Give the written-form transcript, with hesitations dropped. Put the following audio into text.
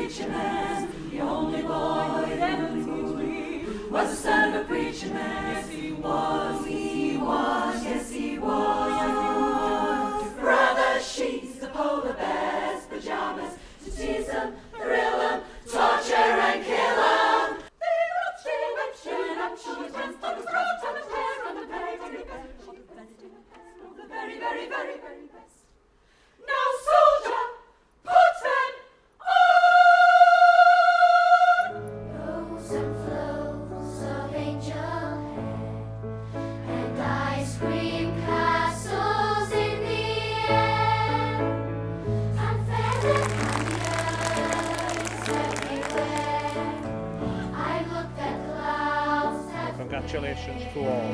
preacher man. The only boy who'd ever teach me was the son of a preacher man. Yes, he was, he was, yes, he was. Brother sheets, the polar bears, pajamas to tease them, thrill them, torture and kill them. The very, very, very, very best. Now, soldier, put them on! Rows and flows of angel hair and ice cream castles in the air and feather canyons everywhere. I looked at clouds that Congratulations to all.